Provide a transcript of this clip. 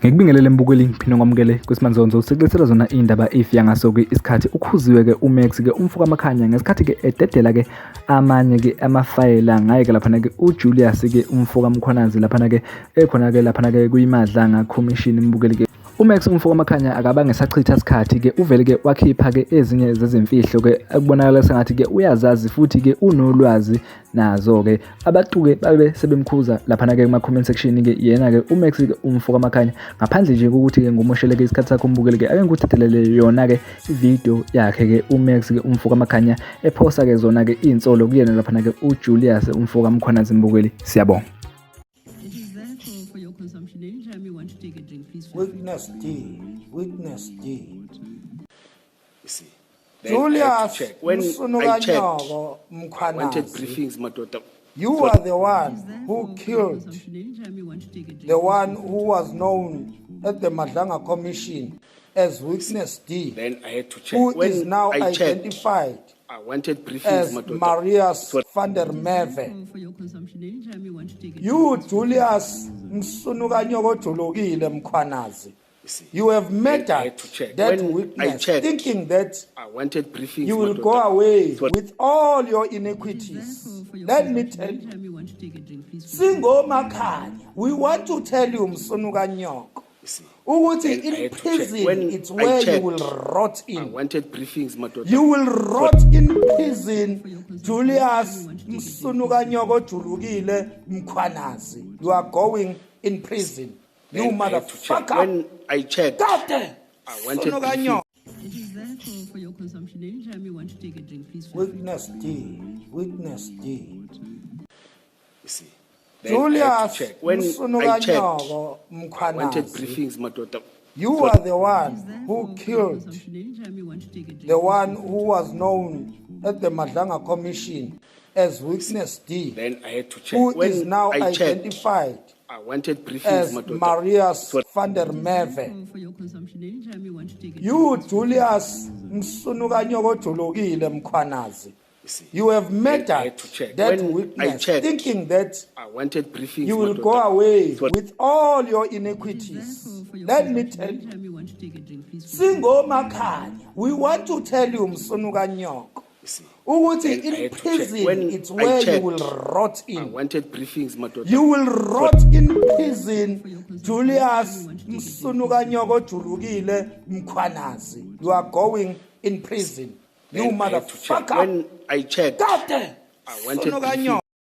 Ngikubingelele mbukeli ngiphinde ngamukele kwesimanje sikulethela zona indaba efika ngaso-ke isikhathi ukhuziwe-ke uMax-ke umfuka amakhanya ngesikhathi-ke ededela-ke amanye-ke amafayela ngaye-ke laphana-ke uJulius-ke umfuka mkhwanazi laphana-ke ekhona-ke laphana-ke kuyimadlanga commission mbukeli-ke uMax umfuka amakhanya akabange sachitha isikhathi-ke uvele-ke wakhipha-ke ezinye zezimfihlo-ke ekubonakala sengathi-ke uyazazi futhi-ke unolwazi nazo-ke abatu-ke babe sebemkhuza laphana-ke kuma-comment section-ke yena-ke uMax-ke umfuka amakhanya ngaphandle nje kokuthi-ke ngumosheleke isikhathi sakho mbukeli-ke ake ngikuthethelele yona-ke ividiyo yakhe-ke uMax-ke umfuka amakhanya ephosa-ke zona-ke iy'nsolo kuyena laphana-ke uJulius umfuka mkhwanazi mbukeli. Siyabonga. Anytime you want to take a drink, please. Witness D. Witness D. You see. Julius, when I checked, I wanted Mkhwanazi, briefings, Matota. you are the one who killed Anytime you want to take a drink. the one who was known at the Madlanga Commission as Witness D, Then I had to check. who When is now I checked, identified I wanted briefings, as Matota. Marius van der Merwe. For your consumption, anytime you want to take a drink. You, Julius Msunukanyoko Julukile Mkhwanazi, You see. you have Then I murdered had to check. that When I witness, checked, thinking that I wanted briefings, you will Matota. go away So- with all your iniquities. For your Let me consumption, tell you, anytime you want to take a drink, please. Singo Makhanya, we want to tell you, Msunukanyoko, You see. ukuthi Then I in had to check. prison, When it's I where you checked, will rot I in. wanted briefings, Matota. You will rot in prison, Julius Msunukanyoko Julukile Mkhwanazi. You are going in prison. You Then I had to check. motherfucker. When I checked, Kade, I wanted Msunukanyoko. It is there for your consumption, anytime you want to take a drink, please. Witness D. Witness D. you see. Then I had Julius to check. When I checked, Msunukanyoko I wanted Mkhwanazi. briefings, Matota. You are the one who killed Consumption, anytime you want to take a drink. the one who was known at the Madlanga Commission as Witness D, Then I had to check. who When is now I checked, identified I wanted briefings, as Matota. Marius van der Merwe. For your consumption, anytime you want to take a drink. You, Julius Msunukanyoko Julukile Mkhwanazi, You see. you have Then I murdered had to check. that When I witness, checked, thinking that I wanted briefings, you will Matota. go away So- with all your iniquities. For your Let me consumption, tell you, anytime you want to take a drink, please. Singo Makhanya, we want to tell you, Msunukanyoko, You see. ukuthi Then I in had to check. prison, When it's I where you checked, will rot I in. wanted briefings, Matota. You will rot in prison, Julius Msunukanyoko Julukile Mkhwanazi. You are going in prison. You Then I had to check. motherfucker. When I checked, Kade, I wanted Msunukanyoko. briefings,